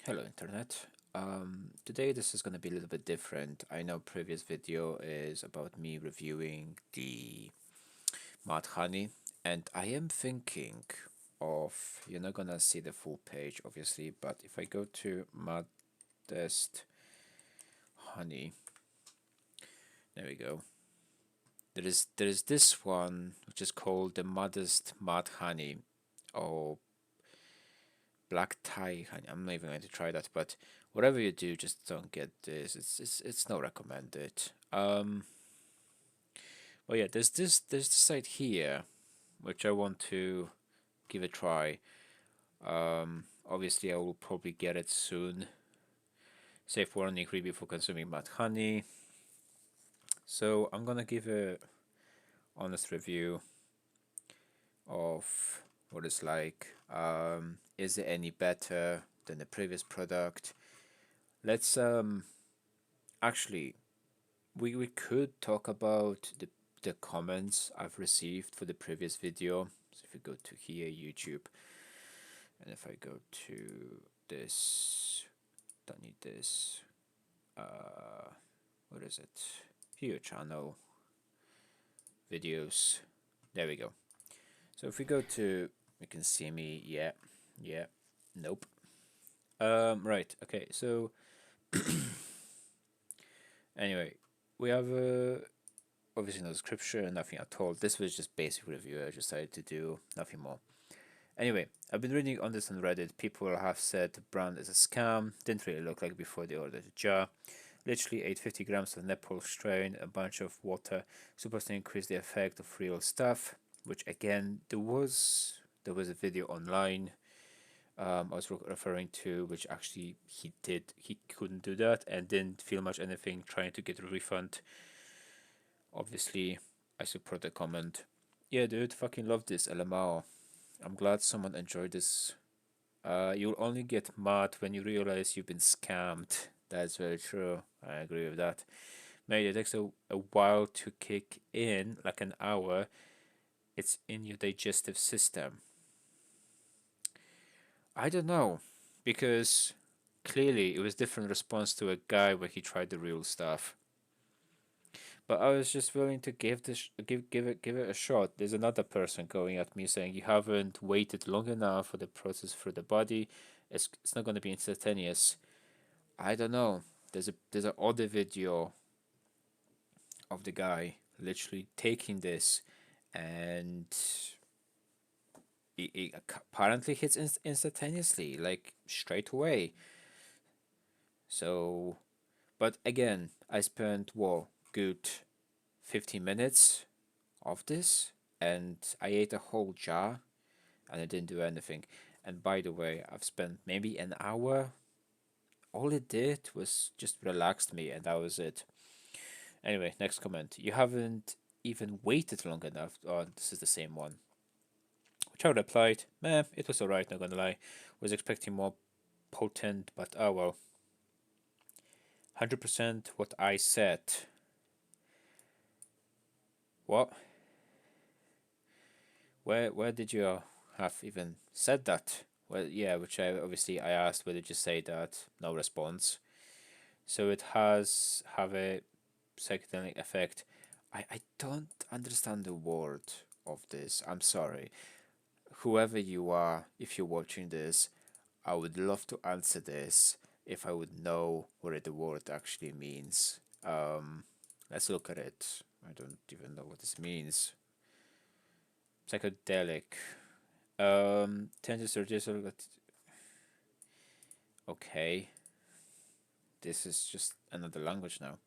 Hello Internet. Today this is going to be a little bit different. I know previous video is about me reviewing the mud honey, and I am thinking of, you're not gonna see the full page obviously, but if I go to modest honey, there we go. There is this one which is called the modest mud honey, or black tie honey. I'm not even going to try that, but whatever you do, just don't get this. It's not recommended. Well, yeah, there's this site here which I want to give a try. Obviously I will probably get it soon. Safe warning: free before consuming mad honey. So I'm gonna give a honest review of what it's like. Is it any better than the previous product? Let's actually we could talk about the comments I've received for the previous video. So if you go to here, YouTube, and if I go to this, don't need this. What is it? Here, channel videos. There we go. So if we go to, you can see me. Yeah, yeah. Nope. Right. Okay. So anyway, we have obviously no description, nothing at all. This was just basic review. I decided to do nothing more. Anyway, I've been reading on this on Reddit. People have said the brand is a scam. Didn't really look like before they ordered the jar. Literally ate 50 grams of Nepal strain, a bunch of water, supposed to increase the effect of real stuff. Which again, there was a video online I was referring to, which actually he couldn't do that and didn't feel much anything trying to get a refund. Obviously, I support the comment. Yeah, dude, fucking love this LMAO. I'm glad someone enjoyed this. You'll only get mad when you realize you've been scammed. That's very true. I agree with that. Mate, it takes a while to kick in, like an hour. It's in your digestive system. I don't know, because clearly it was different response to a guy when he tried the real stuff. But I was just willing to give this give it a shot. There's another person going at me saying you haven't waited long enough for the process through the body. It's not going to be instantaneous. I don't know. There's an other video of the guy literally taking this, and it apparently hits instantaneously, like straight away. So, but again, I spent what, good 15 minutes of this, and I ate a whole jar, and I didn't do anything. And by the way, I've spent maybe an hour. All it did was just relaxed me, and that was it. Anyway, next comment. You haven't even waited long enough. Oh, this is the same one. Which I replied, meh, it was alright, not gonna lie. Was expecting more potent, but oh well. 100% what I said. What? Where did you have even said that? Well, yeah, which I asked, where did you say that? No response. So it has have a psychedelic effect. I don't understand the word of this. I'm sorry. Whoever you are, if you're watching this, I would love to answer this if I would know what the word actually means. Let's look at it. I don't even know what this means. Psychedelic. Tangents or digital. Okay, this is just another language now.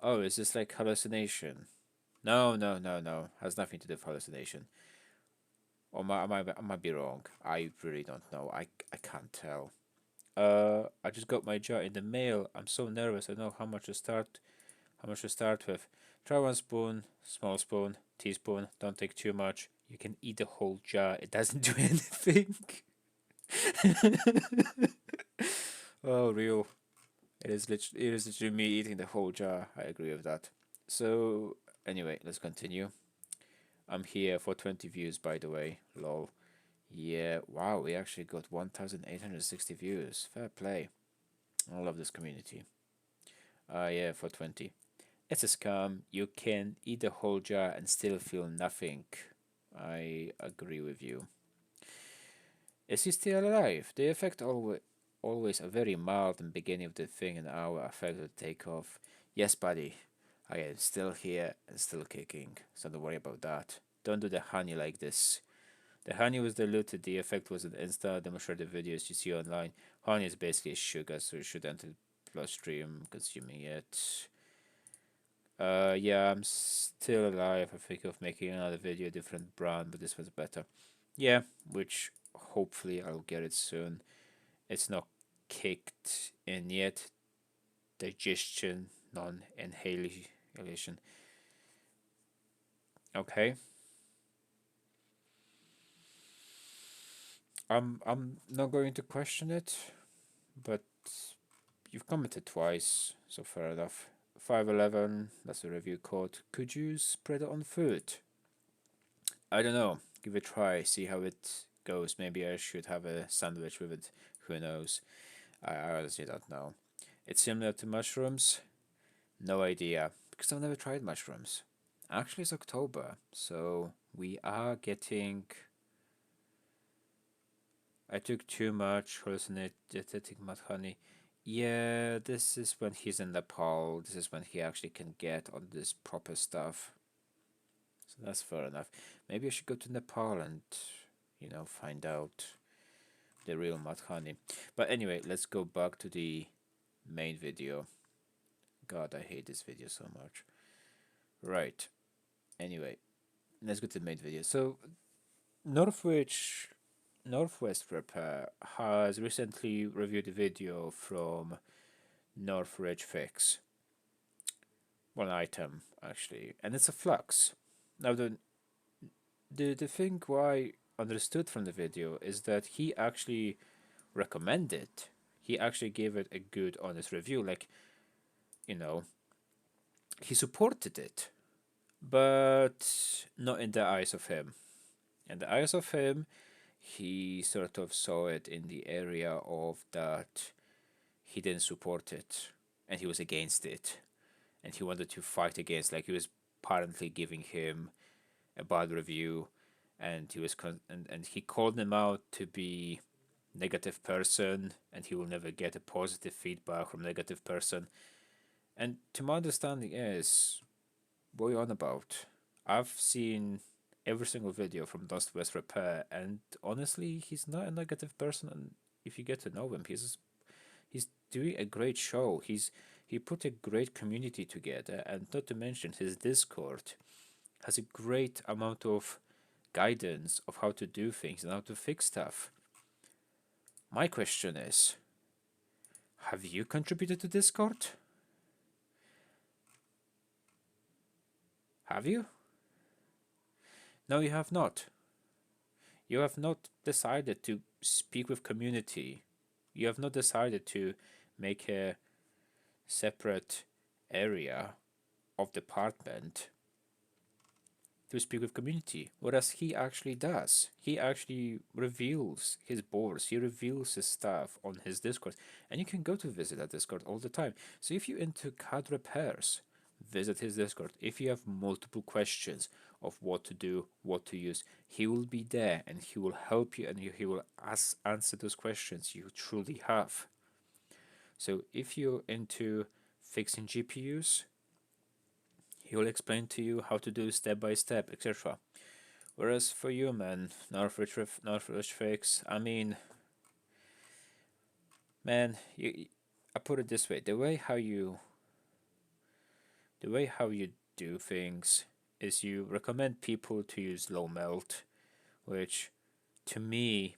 Oh, is this like hallucination? No, no, no, no. Has nothing to do with hallucination. Or I might be wrong. I really don't know. I can't tell. I just got my jar in the mail. I'm so nervous. I don't know how much to start. How much to start with? Try 1 spoon, small spoon, teaspoon. Don't take too much. You can eat the whole jar. It doesn't do anything. Oh, real. It is literally me eating the whole jar. I agree with that. So anyway, let's continue. I'm here for 20 views, by the way. Lol. Yeah, wow, we actually got 1,860 views. Fair play. I love this community. Yeah, for 20. It's a scam. You can eat the whole jar and still feel nothing. I agree with you. Is he still alive? The effect always a very mild in the beginning of the thing and our effect will take off. Yes, buddy. I am still here and still kicking, so don't worry about that. Don't do the honey like this. The honey was diluted, the effect was an instant. I'm sure the videos you see online. Honey is basically sugar, so you should enter the bloodstream consuming it. Yeah, I'm still alive. I think of making another video, different brand, but this was better. Yeah, which hopefully I'll get it soon. It's not kicked in yet. Digestion, non-inhalation. Okay. I'm not going to question it, but you've commented twice, so fair enough. 511, that's the review code. Could you spread it on food? I don't know. Give it a try, see how it goes. Maybe I should have a sandwich with it. Who knows? I honestly don't know. It's similar to mushrooms? No idea, because I've never tried mushrooms. Actually, it's October, so we are getting. I took too much hallucinating mud honey. Yeah, this is when he's in Nepal. This is when he actually can get on this proper stuff. So that's fair enough. Maybe I should go to Nepal and, find out the real mud honey. But anyway, let's go back to the main video. God, I hate this video so much. Right. Anyway, let's go to the main video. So, Northwest Repair has recently reviewed a video from Northridge Fix. One item actually, and it's a flux. Now the thing I understood from the video is that he actually recommended. He actually gave it a good, honest review. Like, you know, he supported it, but not in the eyes of him. In the eyes of him, he sort of saw it in the area of that he didn't support it and he was against it and he wanted to fight against, like he was apparently giving him a bad review and and he called him out to be negative person and he will never get a positive feedback from negative person. And to my understanding is, what are you on about? I've seen every single video from Dust West Repair, and honestly, he's not a negative person. And if you get to know him, he's doing a great show. He put a great community together, and not to mention his Discord has a great amount of guidance of how to do things and how to fix stuff. My question is, have you contributed to Discord? Have you? No, you have not. You have not decided to speak with community. You have not decided to make a separate area of department to speak with community, whereas he actually does. He actually reveals his boards, he reveals his stuff on his Discord, and you can go to visit that Discord all the time. So if you're into CAD repairs, visit his Discord. If you have multiple questions of what to do, what to use, he will be there and he will help you and he will answer those questions you truly have. So if you're into fixing GPUs, he will explain to you how to do step by step, etc. Whereas for you, man, Northridge Fix, I mean, man, I put it this way: the way how you do things is you recommend people to use low melt, which, to me,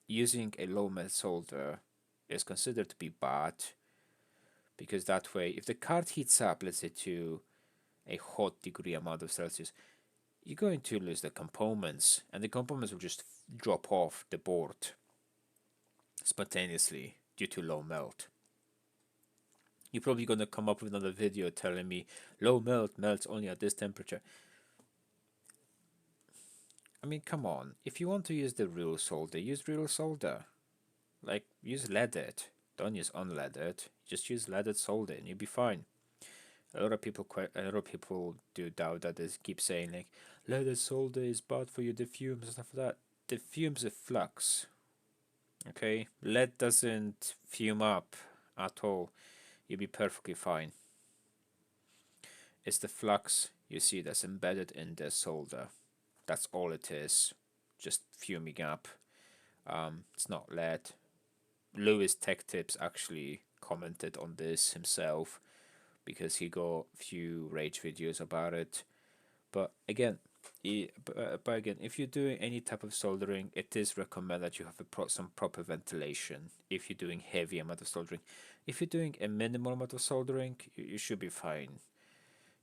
using a low melt solder is considered to be bad because that way, if the card heats up, let's say to a hot degree amount of Celsius, you're going to lose the components, and the components will just drop off the board spontaneously due to low melt. You're probably going to come up with another video telling me low melt melts only at this temperature. I mean, come on. If you want to use the real solder, use real solder. Like, use leaded. Don't use unleaded. Just use leaded solder and you'll be fine. A lot of people do doubt that. They keep saying like, leaded solder is bad for you, the fumes and stuff like that. The fumes are flux. Okay, lead doesn't fume up at all. You'll be perfectly fine. It's the flux you see that's embedded in the solder. That's all it is. Just fuming up. It's not lead. Lewis Tech Tips actually commented on this himself because he got a few rage videos about it. But again, if you're doing any type of soldering, it is recommended that you have some proper ventilation. If you're doing heavy amount of soldering, if you're doing a minimal amount of soldering, you should be fine.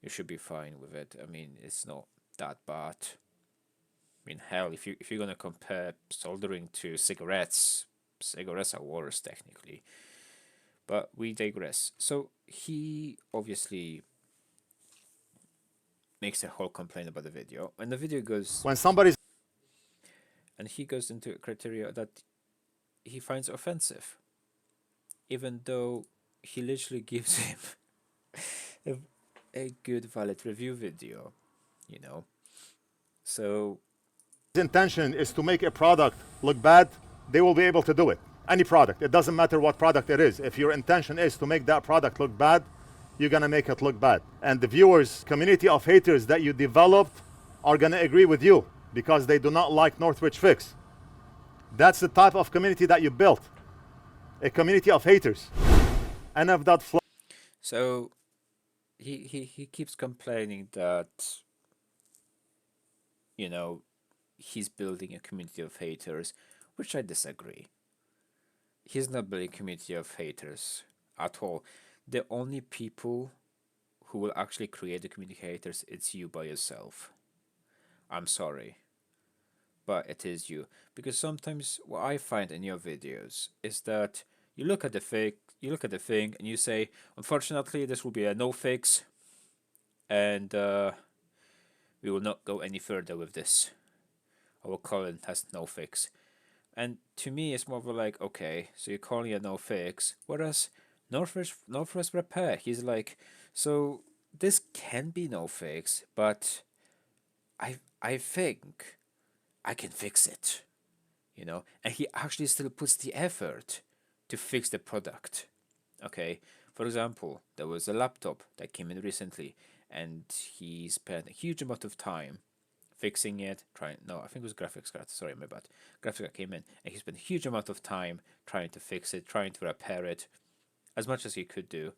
You should be fine with it. I mean, it's not that bad. I mean, hell, if you're gonna compare soldering to cigarettes, cigarettes are worse technically. But we digress. So he obviously makes a whole complaint about the video, and the video goes when somebody's and he goes into a criteria that he finds offensive, even though he literally gives him a good valid review video, you know. So intention is to make a product look bad, they will be able to do it. Any product, it doesn't matter what product it is. If your intention is to make that product look bad, you're gonna make it look bad. And the viewers, community of haters that you developed are gonna agree with you because they do not like Northridge Fix. That's the type of community that you built. A community of haters. NF.flow. So he keeps complaining that, you know, he's building a community of haters, which I disagree. He's not building a community of haters at all. The only people who will actually create the community of haters, it's you by yourself. I'm sorry, but it is you. Because sometimes what I find in your videos is that you look at the thing, and you say, unfortunately, this will be a no fix, and we will not go any further with this. Our current has no fix. And to me, it's more of like, okay, so you're calling it no fix. Whereas Northwest Repair, he's like, so this can be no fix, but I think I can fix it, you know. And he actually still puts the effort to fix the product. Okay, for example, there was a laptop that came in recently, and he spent a huge amount of time fixing it, I think it was graphics card, sorry, my bad. Graphics card came in, and he spent a huge amount of time trying to fix it, trying to repair it, as much as he could do.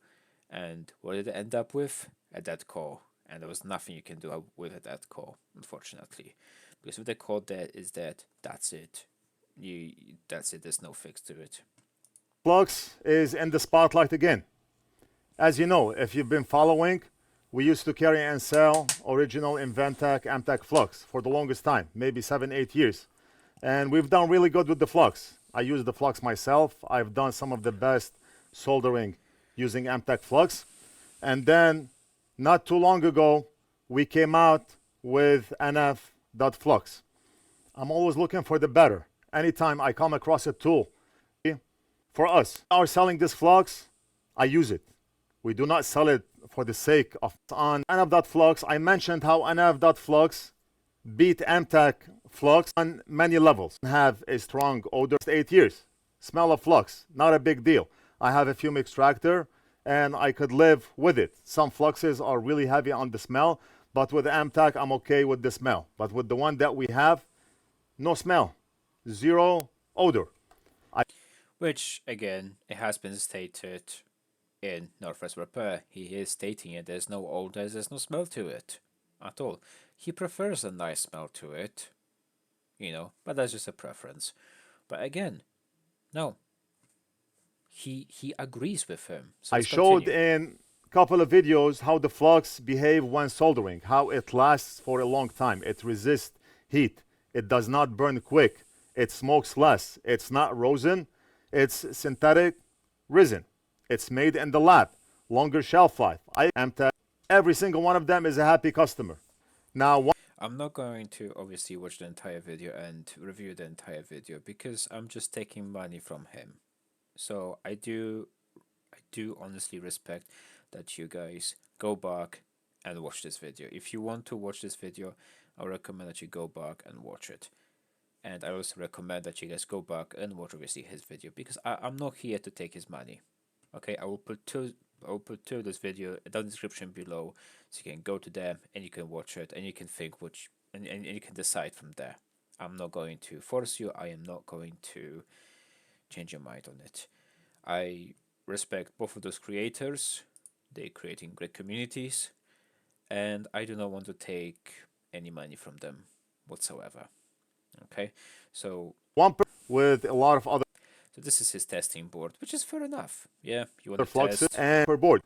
And what did it end up with? A dead core. And there was nothing you can do with a dead core, unfortunately. Because if the core is dead, that's it. That's it, there's no fix to it. Flux is in the spotlight again. As you know, if you've been following, we used to carry and sell original Inventec Amtec Flux for the longest time, maybe 7-8 years. And we've done really good with the Flux. I use the Flux myself. I've done some of the best soldering using Amtec Flux. And then not too long ago, we came out with NF.flux. I'm always looking for the better. Anytime I come across a tool, for us, are selling this Flux, I use it. We do not sell it for the sake of on NF.flux. I mentioned how NF.flux beat Amtec Flux on many levels. Have a strong odor. 8 years. Smell of flux, not a big deal. I have a fume extractor and I could live with it. Some fluxes are really heavy on the smell, but with Amtec, I'm okay with the smell. But with the one that we have, no smell, zero odor. Which, again, it has been stated in Northwest Repair. He is stating it, there's no odor, there's no smell to it at all. He prefers a nice smell to it, you know, but that's just a preference. But again, no. He agrees with him. So I showed in a couple of videos how the flux behave when soldering, how it lasts for a long time. It resists heat. It does not burn quick. It smokes less. It's not rosin. It's synthetic resin. It's made in the lab. Longer shelf life. Every single one of them is a happy customer. Now, I'm not going to obviously watch the entire video and review the entire video because I'm just taking money from him. So I do honestly respect that you guys go back and watch this video. If you want to watch this video, I recommend that you go back and watch it. And I also recommend that you guys go back and watch obviously his video because I'm not here to take his money. Okay, I will put two of this video in the description below so you can go to them and you can watch it and you can think which and you can decide from there. I'm not going to force you, I am not going to change your mind on it. I respect both of those creators. They're creating great communities, and I do not want to take any money from them whatsoever. Okay, so with a lot of other so this is his testing board, which is fair enough. Yeah, you want to fluxes test. and per board.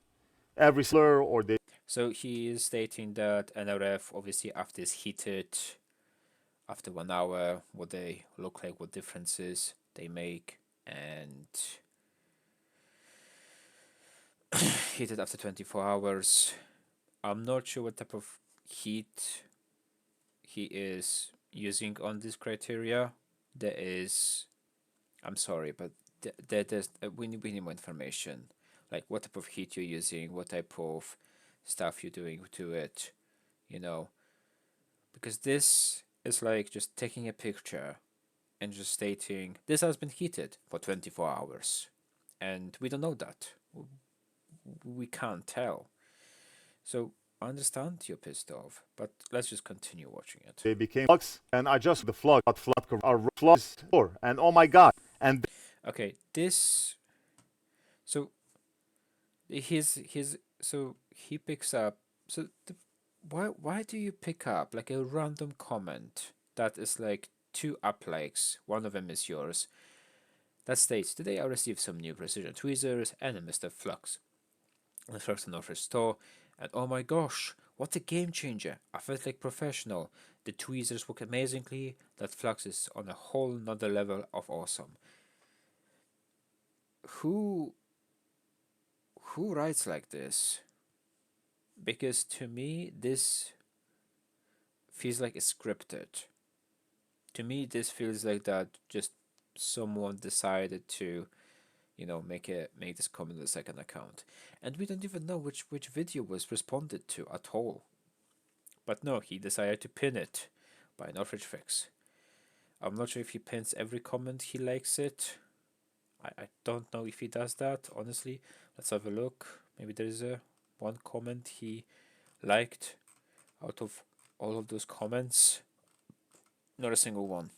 Every slur or they So he is stating that NRF obviously after it's heated, after 1 hour, what they look like, what differences they make, and heated after 24 hours. I'm not sure what type of heat he is using on this criteria. There is, I'm sorry, but there's we need more information, like what type of heat you're using, what type of stuff you're doing to it, you know, because this is like just taking a picture and just stating this has been heated for 24 hours, and we don't know that. We can't tell. So I understand you're pissed off, but let's just continue watching it. they became flux and I just the flux but flood are flux and oh my god and Okay, this. So his so he picks up. So why do you pick up like a random comment that is like two up likes? One of them is yours. That states today I received some new precision tweezers and a Mr. Flux. The first and offer store, and oh my gosh, what a game changer! I felt like professional. The tweezers work amazingly. That Flux is on a whole nother level of awesome. Who who writes like this? Because to me this feels like it's scripted. To me this feels like that just someone decided to, make this comment a second account. And we don't even know which video was responded to at all. But no, he decided to pin it by Norwich Fix. I'm not sure if he pins every comment he likes it. I don't know if he does that, honestly. Let's have a look. Maybe there's a one comment he liked out of all of those comments. Not a single one.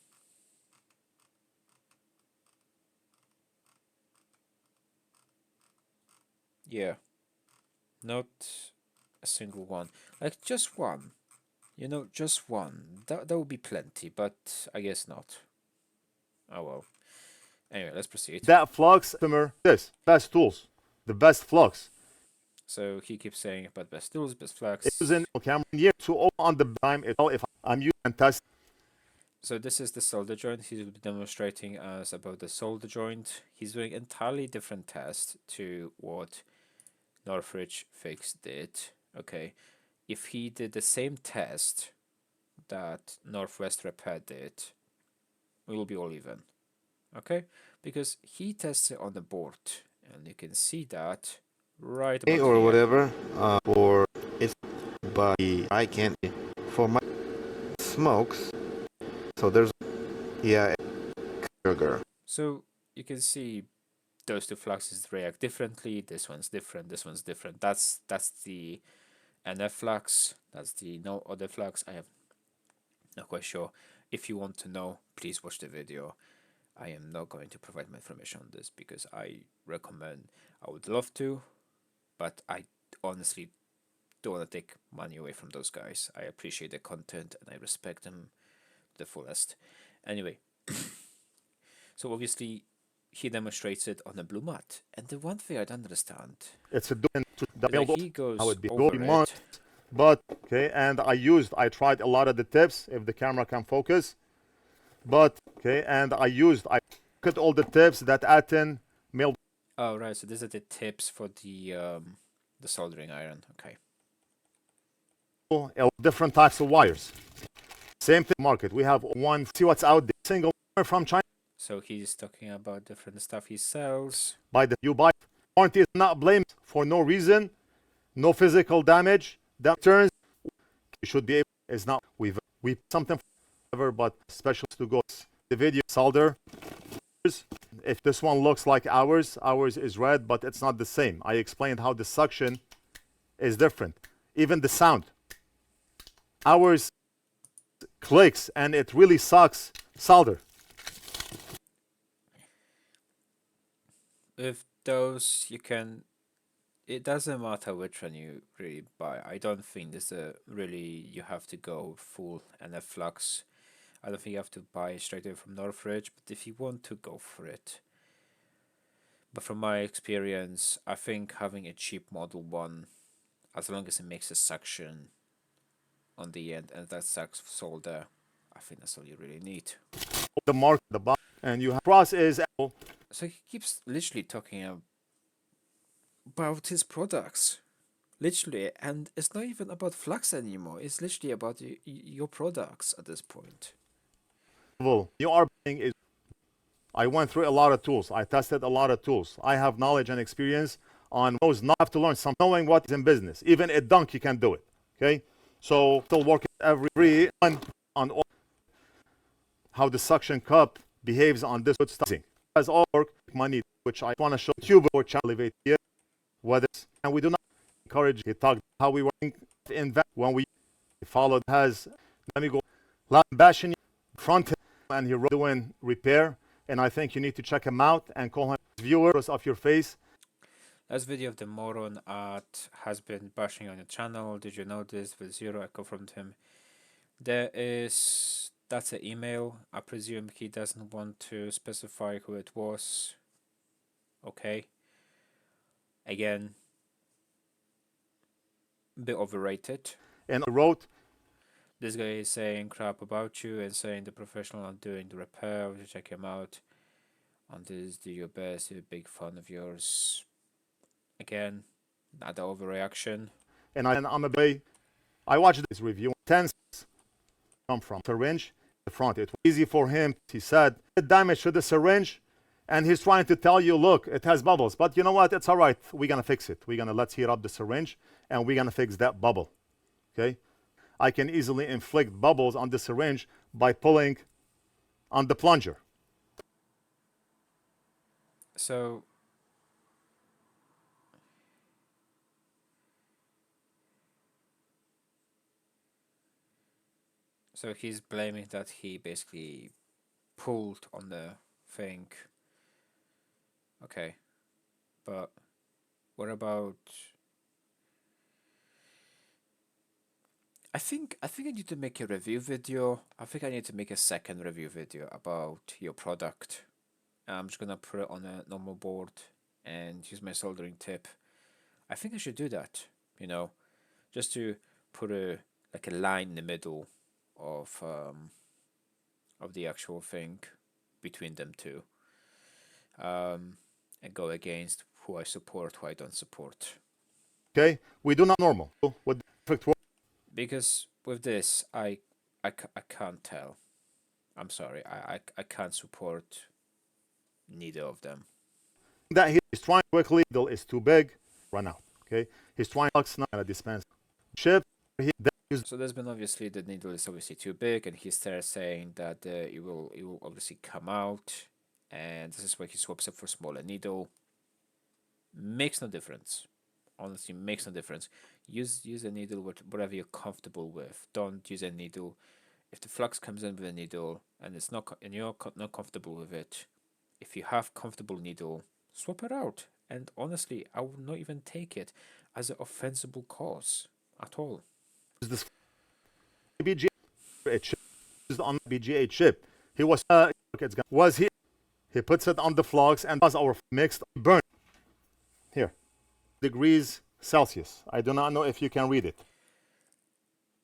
Yeah, not a single one. Like just one. Just one. That would be plenty, but I guess not. Oh well. Anyway, let's proceed. that flux customer this best tools the best flux So he keeps saying about best tools, best flags. using camera here to open on the time it if I'm using and test So this is the solder joint. He's demonstrating us about the solder joint. He's doing entirely different test to what Northridge Fix did. Okay, if he did the same test that Northwest Repair did, we will be all even. Okay, because he tests it on the board, and you can see that right about or here. whatever, or it's but I can't for my smokes. So there's sugar. So you can see those two fluxes react differently. This one's different. This one's different. That's the NF flux. That's the no other flux. I am not quite sure. If you want to know, please watch the video. I am not going to provide my information on this because I would love to, but I honestly don't want to take money away from those guys. I appreciate their content and I respect them to the fullest. Anyway, so obviously he demonstrates it on a blue mat, and the one thing I don't understand, it's a doing to the build he goes how it be over months it. but okay and I tried a lot of the tips if the camera can focus but okay and I look at all the tips that Aten mailed. Oh right, so these are the tips for the soldering iron. Okay. different types of wires. Same thing market. We have one, see what's out there. Single wire from China. So he's talking about different stuff he sells. You buy. Warranty is not blamed for no reason, no physical damage. That turns you should be able. Is not we something ever but special to go. The video solder. If this one looks like ours is red, but it's not the same. I explained how the suction is different. Even the sound. Ours clicks and it really sucks solder. With those, you can. It doesn't matter which one you really buy. I don't think there's a really you have to go full and a flux. I don't think you have to buy straight away from Northridge, but if you want to, go for it. But from my experience, I think having a cheap Model 1, as long as it makes a suction on the end and that sucks solder, I think that's all you really need. The mark, the bottom, and you have cross is. So he keeps literally talking about his products. Literally, and it's not even about flux anymore. It's literally about your products at this point. You are buying is. I went through a lot of tools. I tested a lot of tools. I have knowledge and experience on those. Not have to learn some knowing what is in business. Even a dunk, you can do it. Okay, so still working every one on all, how the suction cup behaves on this good stuff. As all work money, which I want to show you or elevate here. Whether and we do not encourage. He talked how we were invest when we followed has. Let me go. Bashing front and he doing repair. And I think you need to check him out and call him viewers of your face. Last video of the moron has been bashing on your channel. Did you know this? With zero echo from him. That's an email. I presume he doesn't want to specify who it was. Okay. Again, a bit overrated. And I wrote, this guy is saying crap about you and saying the professional are doing the repair. You check him out on this. Do your best. He's a big fan of yours. Again, not the overreaction. And I'm a bay. I watched this review. 10 come from syringe. The front. It was easy for him. He said the damage to the syringe, and he's trying to tell you, look, it has bubbles. But you know what? It's all right. We're gonna fix it. Let's heat up the syringe, and we're gonna fix that bubble. Okay. I can easily inflict bubbles on the syringe by pulling on the plunger. So he's blaming that he basically pulled on the thing. Okay. But what about I think I need to make a review video. I think I need to make a second review video about your product. I'm just gonna put it on a normal board and use my soldering tip. I think I should do that, just to put a line in the middle of the actual thing between them two. And go against who I support, who I don't support. Okay, we do not normal. With perfect work. Because with this, I can't tell. I'm sorry, I can't support neither of them. That he's trying quickly, needle is too big, run out. Okay, he's trying not to dispense ship. So there's been obviously the needle is obviously too big, and he starts saying that it will obviously come out, and this is why he swaps it for smaller needle. Makes no difference. Honestly, makes no difference. Use a needle whatever you're comfortable with. Don't use a needle if the flux comes in with a needle and it's not and you're not comfortable with it. If you have comfortable needle, swap it out. And honestly, I would not even take it as an offensible cause at all. This BGA chip used on BGA chip. He was he puts it on the flux and does our mixed burn here degrees Celsius. I do not know if you can read it.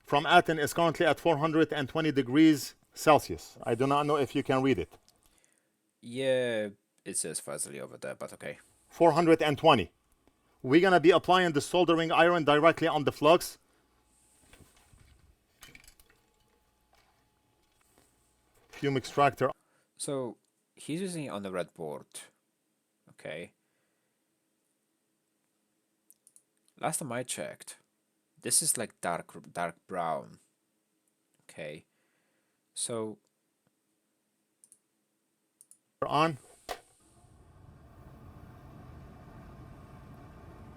From Aten is currently at 420 degrees Celsius. I do not know if you can read it. Yeah, it says fuzzy over there, but okay. 420. We're gonna be applying the soldering iron directly on the flux. fume extractor. So he's using it on the red board. Okay. Last time I checked, this is like dark brown. Okay. So On.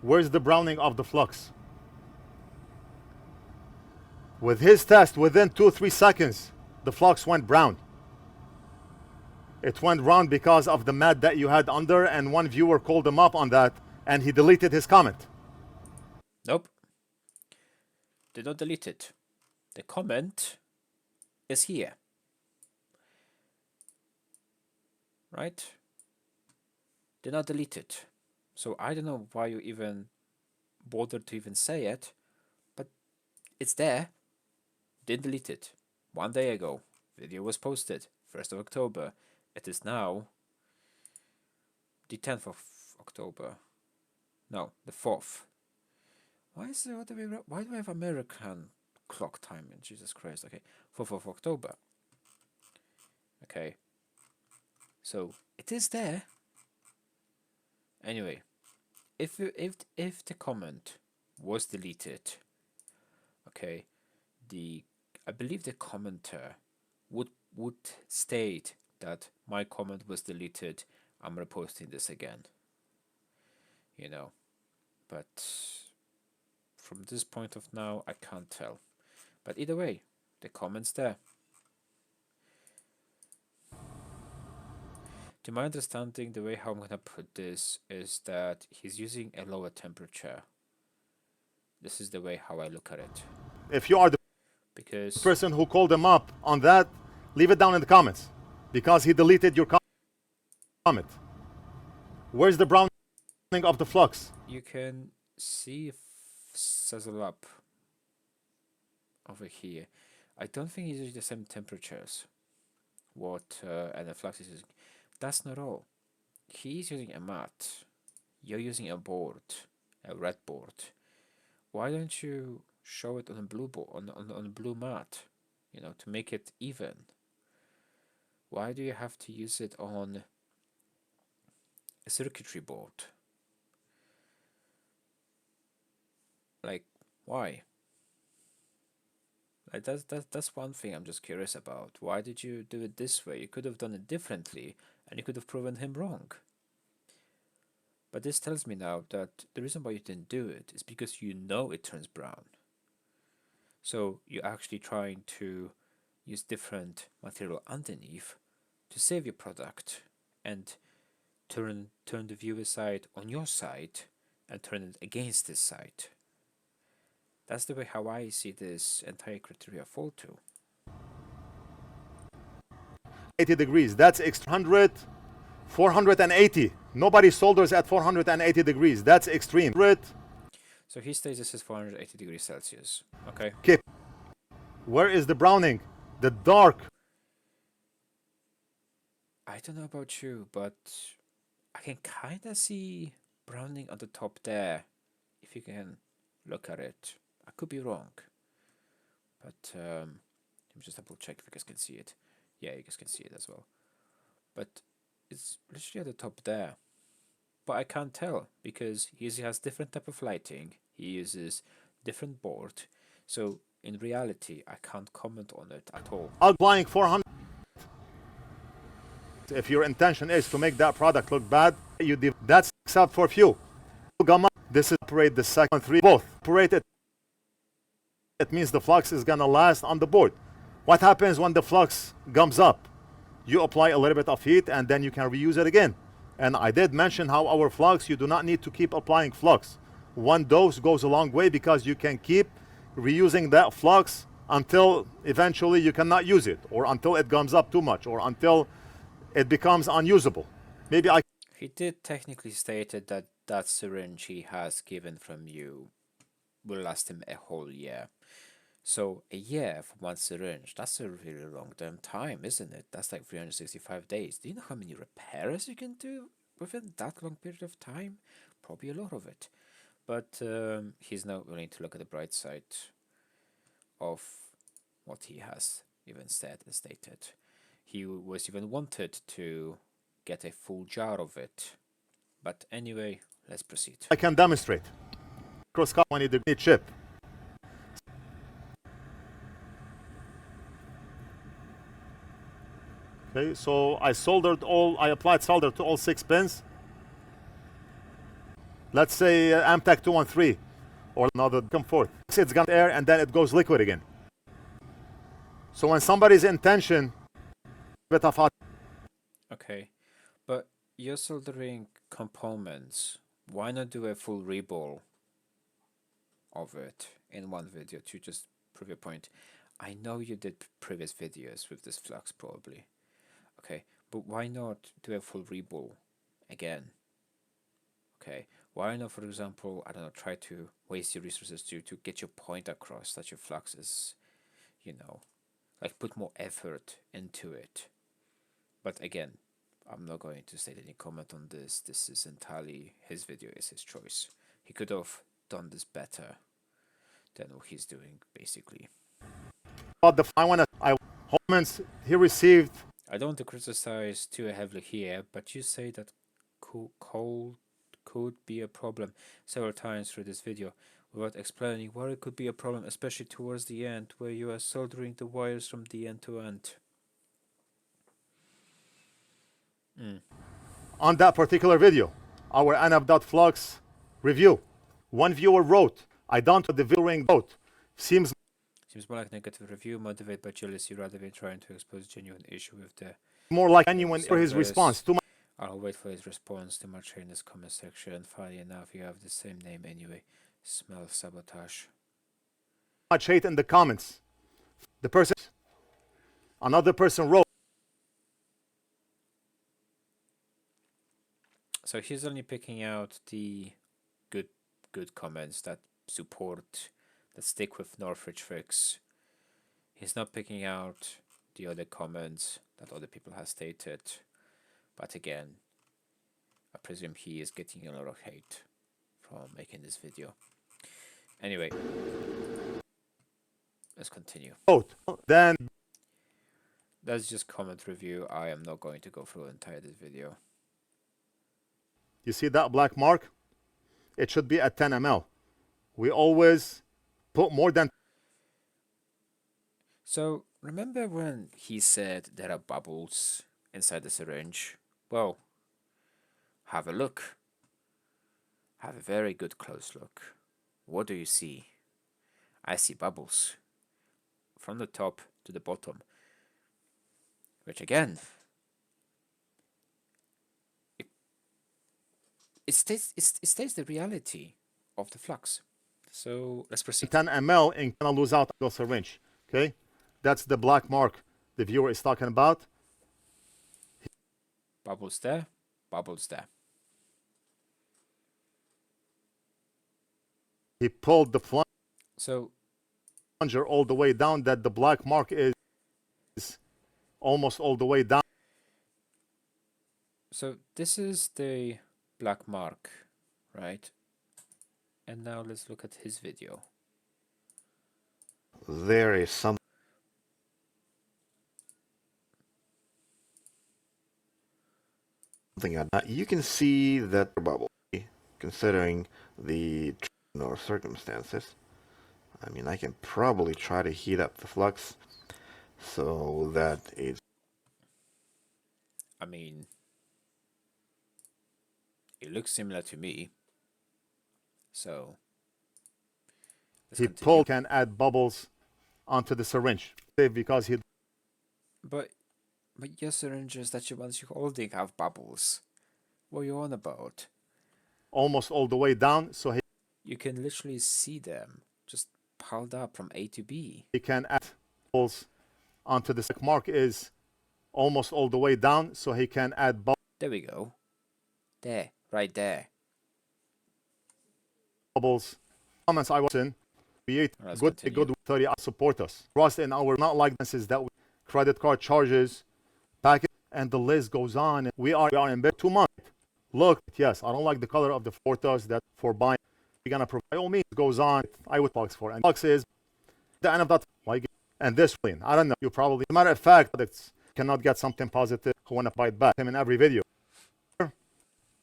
Where's the browning of the flux? With his test, within 2-3 seconds, the flux went brown. It went brown because of the mat that you had under, and one viewer called him up on that, and he deleted his comment. nope. Did not delete it. The comment is here. Right? Did not delete it. So I don't know why you even bothered to even say it, but it's there. Didn't delete it. 1 day ago. Video was posted. 1st of October. It is now the 10th of October. No, the 4th. Why is there why do I have American clock timing? Jesus Christ. Okay. 4th of October. Okay. So it is there. Anyway, if the comment was deleted, okay, I believe the commenter would state that my comment was deleted. I'm reposting this again. You know, but from this point of now, I can't tell. But either way, the comment's there. To my understanding, the way how I'm gonna put this is that he's using a lower temperature. This is the way how I look at it. If you are the Because person who called him up on that, leave it down in the comments, because he deleted your comment. Where's the browning of the flux? you can see sizzle up over here. I don't think he's using the same temperatures. What and the flux is using. That's not all. He's using a mat. You're using a board, a red board. Why don't you show it on a blue board, on a blue mat, you know, to make it even? Why do you have to use it on a circuitry board? Like, why? Like that's one thing I'm just curious about. Why did you do it this way? You could have done it differently, and you could have proven him wrong. But this tells me now that the reason why you didn't do it is because you know it turns brown. So you're actually trying to use different material underneath to save your product and turn the viewer side on your side and turn it against this side. That's the way how I see this entire criteria fall to. 80 degrees. That's 480. Nobody solders at 480 degrees. That's extreme. So he states this is 480 degrees Celsius. Okay. Kip. Where is the browning? The dark. I don't know about you, but I can kind of see browning on the top there. If you can look at it. I could be wrong. But let me just double check if you guys can see it. Yeah, you guys can see it as well. But it's literally at the top there. But I can't tell because he has different type of lighting. He uses different board. So in reality, I can't comment on it at all. Applying 400. If your intention is to make that product look bad, that's except for few. Gamma. This is operate the second three. Both operate it. It means the flux is gonna last on the board. What happens when the flux gums up? You apply a little bit of heat and then you can reuse it again. And I did mention how our flux, you do not need to keep applying flux. One dose goes a long way because you can keep reusing that flux until eventually you cannot use it, or until it gums up too much, or until it becomes unusable. Maybe I... He did technically stated that that syringe he has given from you will last him a whole year. So a year for one syringe, that's a really long damn time, isn't it? That's like 365 days. Do you know how many repairs you can do within that long period of time? Probably a lot of it. But he's now willing to look at the bright side of what he has even said and stated. he was even wanted to get a full jar of it. But anyway, let's proceed. I can demonstrate. Cross-cut 20-degree chip. Okay, so I applied solder to all 6 pins. Let's say Amtech 213 or another come forth. It's gone air and then it goes liquid again. So when somebody's intention, bit of hot. Okay, but you're soldering components. Why not do a full reball of it in one video to just prove your point? I know you did previous videos with this flux probably. Okay, but why not do a full reball again? Okay, why not, for example, I don't know, try to waste your resources to get your point across that your flux is, you know, like put more effort into it. But again, I'm not going to state any comment on this. This is entirely his video, is his choice. He could have done this better than what he's doing, basically. Comments he received. I don't want to criticize too heavily here, but you say that cold could be a problem several times through this video without explaining why it could be a problem, especially towards the end where you are soldering the wires from the end to end. On that particular video, our nf.flux review. One viewer wrote, I don't the viewing vote. Seems more like negative review, motivated by jealousy rather than trying to expose genuine issue with the more like genuine for his response. Too I'll wait for his response. Too much in this comment section. Funny enough, you have the same name anyway. Smell sabotage. much hate in the comments. Another person wrote. So he's only picking out the good comments that support, that stick with Northridge Fix. He's not picking out the other comments that other people have stated. But again, I presume he is getting a lot of hate from making this video. Anyway, let's continue. Then That's just comment review. I am not going to go through entire this video. you see that black mark? It should be at 10 ml. We always put more than. So remember when he said there are bubbles inside the syringe? Well, have a look. Have a very good close look. What do you see? I see bubbles from the top to the bottom, which again, it states the reality of the flux. So let's proceed. 10 ml and gonna lose out the syringe. Okay, that's the black mark the viewer is talking about. Bubbles there, bubbles there. He pulled the So plunger all the way down. That the black mark is almost all the way down. So this is the black mark, right? And now let's look at his video. There is something you can see that bubble, considering the or circumstances. I mean, I can probably try to heat up the flux so that it's. I mean, it looks similar to me. So let's He continue. pulled can add bubbles onto the syringe because he. But your syringes that you're holding have bubbles. What are you on about? Almost all the way down, so You can literally see them just piled up from A to B. he can add bubbles onto the mark is almost all the way down, so he can add There we go. There, right there. bubbles. Comments I was in, create Let's good continue. 30 support us. Trust in our not likenesses that we credit card charges, packet, and the list goes on. We are in bed 2 months. Look, yes, I don't like the color of the Fortas that for buying. We're gonna provide. By all means, goes on. I would box for and box is the end of that like and this one. I don't know. You probably. As a matter of fact, it's cannot get something positive who want to bite back him in every video.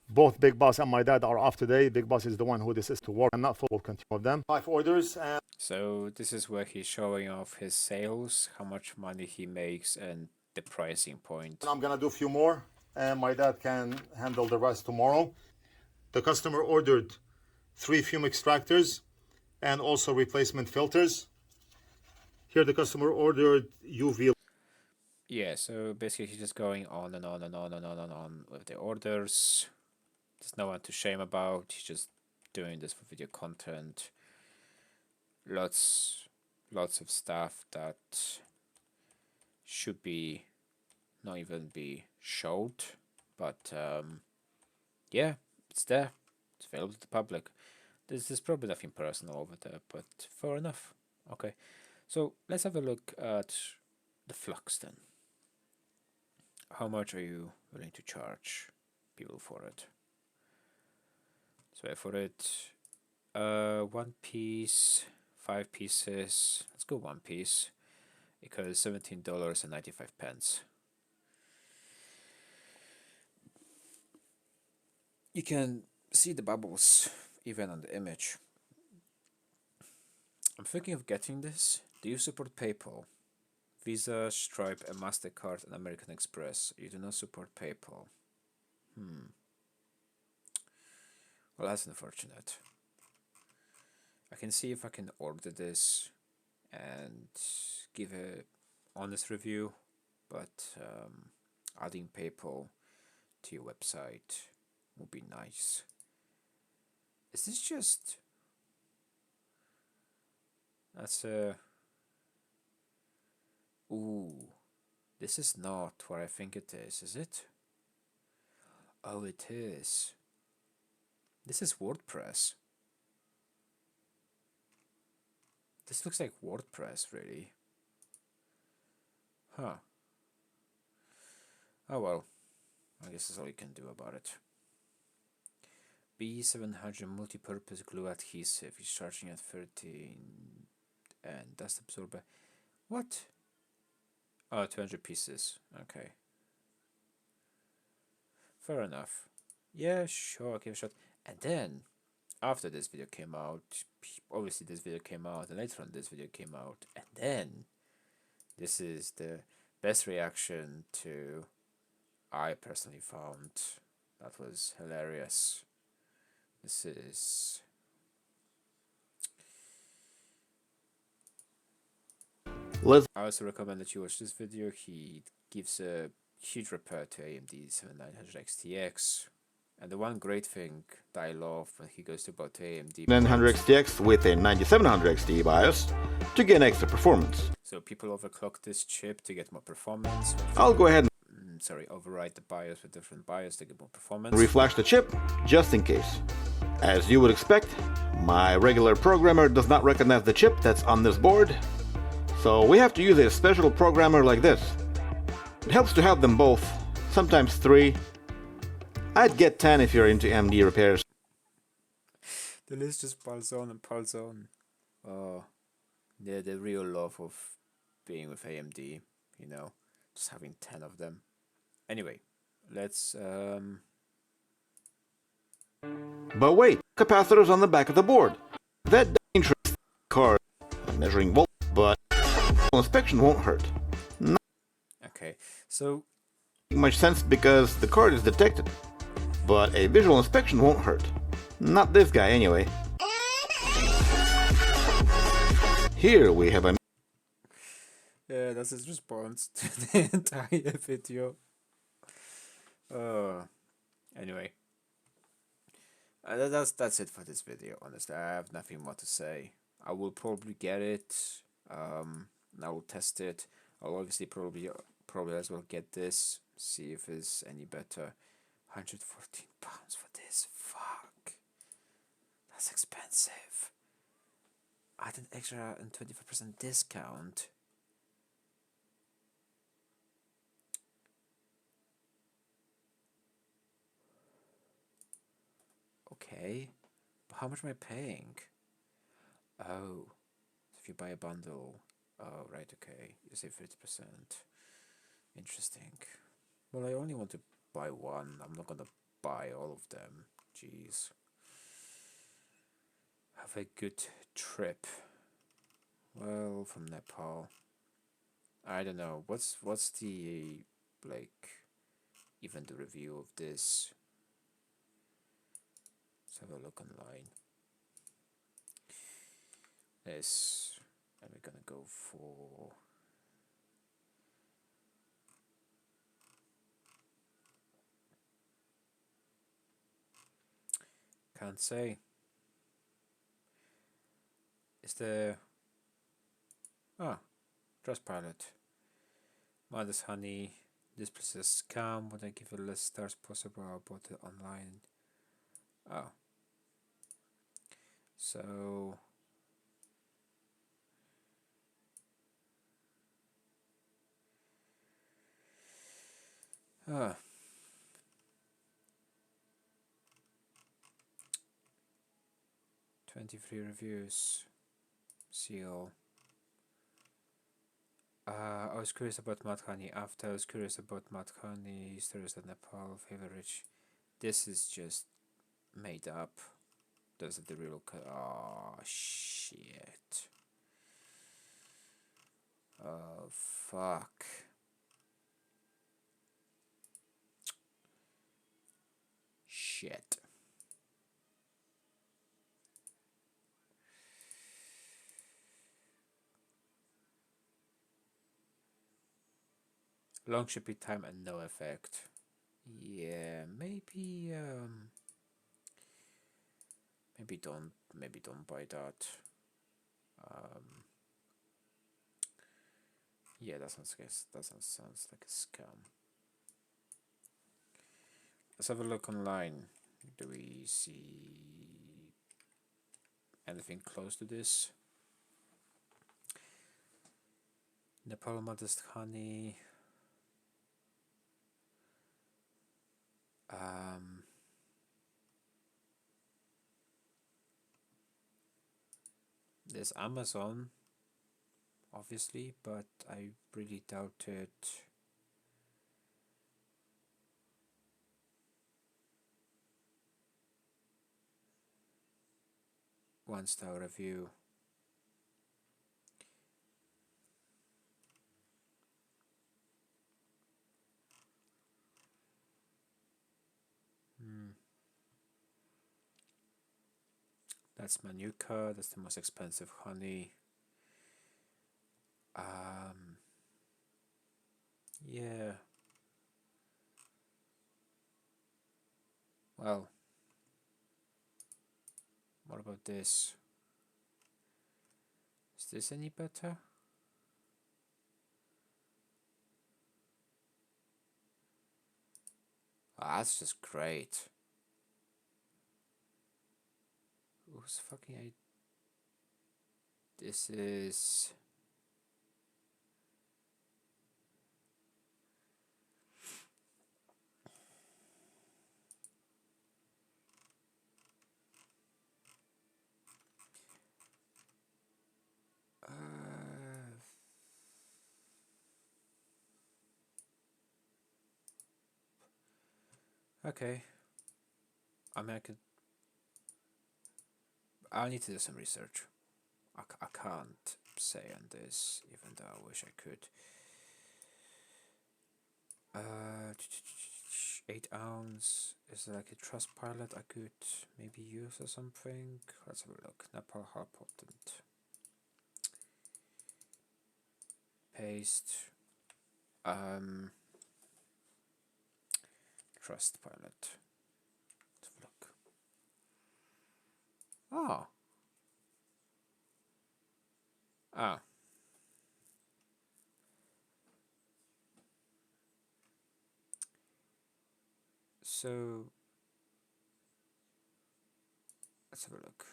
Both Big Boss and my dad are off today. Big Boss is the one who this is to work and not full continue of them. 5 orders and So this is where he's showing off his sales, how much money he makes, and the pricing point. I'm gonna do a few more, and my dad can handle the rest tomorrow. The customer ordered 3 fume extractors and also replacement filters. Here the customer ordered UV. Yeah, so basically he's just going on and on and on and on and on with the orders. There's no one to shame about. He's just doing this for video content. Lots of stuff that should be not even be showed, but yeah, it's there. It's available to the public. There's probably nothing personal over there, but fair enough. Okay, so let's have a look at the flux then. How much are you willing to charge people for it? So for it, 1 piece, 5 pieces. Let's go 1 piece. Because $17.95. You can see the bubbles even on the image. I'm thinking of getting this. Do you support PayPal? Visa, Stripe, and MasterCard and American Express. You do not support PayPal. Well, that's unfortunate. I can see if I can order this and give a honest review, but adding PayPal to your website would be nice. Is this just... That's a... Ooh, this is not what I think it is it? Oh, it is. This is WordPress. This looks like WordPress, really. Huh. Oh well. I guess that's all you can do about it. B700 multi-purpose glue adhesive is charging at 13 and dust absorber. What? Oh, 200 pieces. Okay. Fair enough. Yeah, sure, I'll give it a shot. And then, after this video came out, obviously this video came out, and later on this video came out, and then this is the best reaction to I personally found that was hilarious. This is... I also recommend that you watch this video. He gives a huge repair to AMD 7900 XTX. And the one great thing that I love when he goes about AMD 900 XTX with a 9700 XT BIOS to gain extra performance. So people overclock this chip to get more performance. I'll go ahead and override the BIOS with different BIOS to get more performance. and reflash the chip just in case. As you would expect, my regular programmer does not recognize the chip that's on this board, so we have to use a special programmer like this. It helps to have them both, sometimes 3. I'd get 10 if you're into AMD repairs. The list just piles on and piles on. Oh, yeah, the real love of being with AMD, you know, just having 10 of them. Anyway, let's But wait, capacitors on the back of the board. That dangerous card measuring voltage, but inspection won't hurt. Not okay, so much sense because the card is detected, but a visual inspection won't hurt. Not this guy anyway. Here we have a... yeah, that's his response to the entire video. Anyway, that's it for this video. Honestly, I have nothing more to say. I will probably get it. And I will test it. I'll obviously probably as well get this. See if it's any better. £114 for this. Fuck. That's expensive. At an extra and 25% discount. Okay, but how much am I paying? Oh, if you buy a bundle. Oh, right, okay, you save 50%. Interesting. Well, I only want to buy one. I'm not gonna buy all of them. Jeez. Have a good trip. Well, from Nepal. I don't know. What's the like even the review of this? Let's have a look online. This, and we're gonna go for. Can't say. Is there. Ah, Trustpilot. Modest honey. This place is a scam. Would I give it less stars possible? I bought it online. Oh. So. Ah. 23 reviews. Seal. I was curious about Madhani. After I was curious about Madhani, stories of Nepal, favorite. This is just made up. Those are the real. Oh shit. Oh fuck. Shit. Long shipping time and no effect. Yeah, maybe don't buy that. Yeah, that sounds like a scam. Let's have a look online. Do we see anything close to this? Nepal modest honey. There's Amazon, obviously, but I really doubt it. 1-star review. That's Manuka. That's the most expensive honey. Yeah. Well, what about this? Is this any better? Ah, that's just great. Who's fucking I? This is. Okay. I mean, I need to do some research. I can't say on this, even though I wish I could. 8 ounce is like a trust pilot I could maybe use or something. Let's have a look. Nepal, how potent. Paste. Trust pilot. Let's have a look. Oh. Ah. So let's have a look.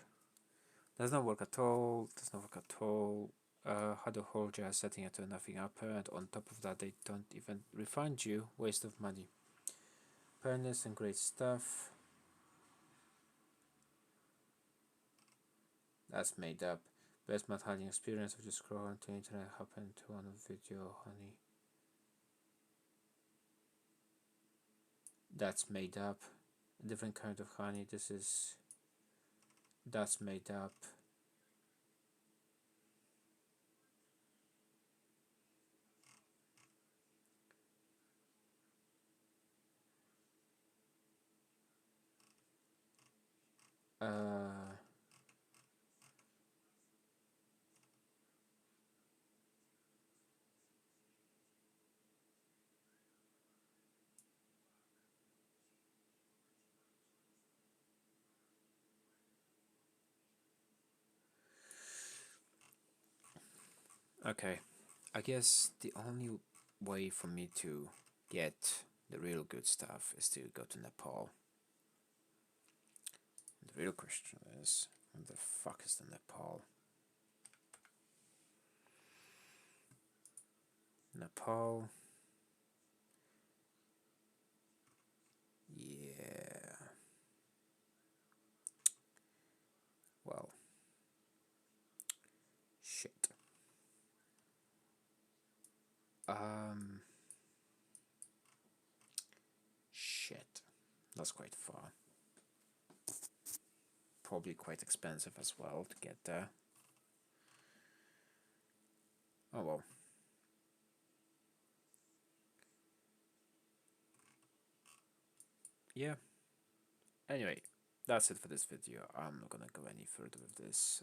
Does not work at all. Does not work at all. How to hold your setting it to nothing upper, and on top of that, they don't even refund you. Waste of money. Fairness and great stuff. That's made up. Best math hiding experience of just scroll onto the internet happened to one video, honey. That's made up. A different kind of honey. That's made up. Uh, okay. I guess the only way for me to get the real good stuff is to go to Nepal. The real question is, what the fuck is the Nepal? Nepal. Yeah. Well, shit. Um, shit. That's quite far. Probably quite expensive as well to get there. Oh well. Yeah. Anyway, that's it for this video. I'm not gonna go any further with this.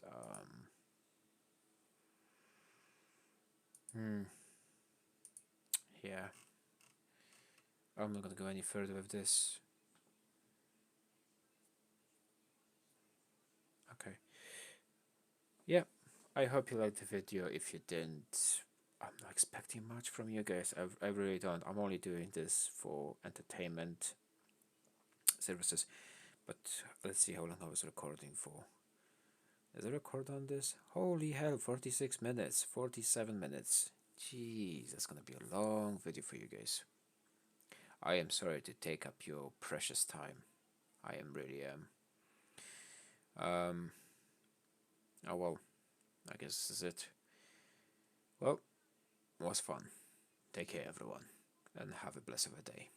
Yeah. I'm not gonna go any further with this. Okay. Yeah. I hope you liked the video. If you didn't, I'm not expecting much from you guys. I really don't. I'm only doing this for entertainment services. But let's see how long I was recording for. Is a record on this? Holy hell, 46 minutes, 47 minutes. Jeez, that's gonna be a long video for you guys. I am sorry to take up your precious time. I am really oh well, I guess this is it. Well, it was fun. Take care everyone, and have a blessed day.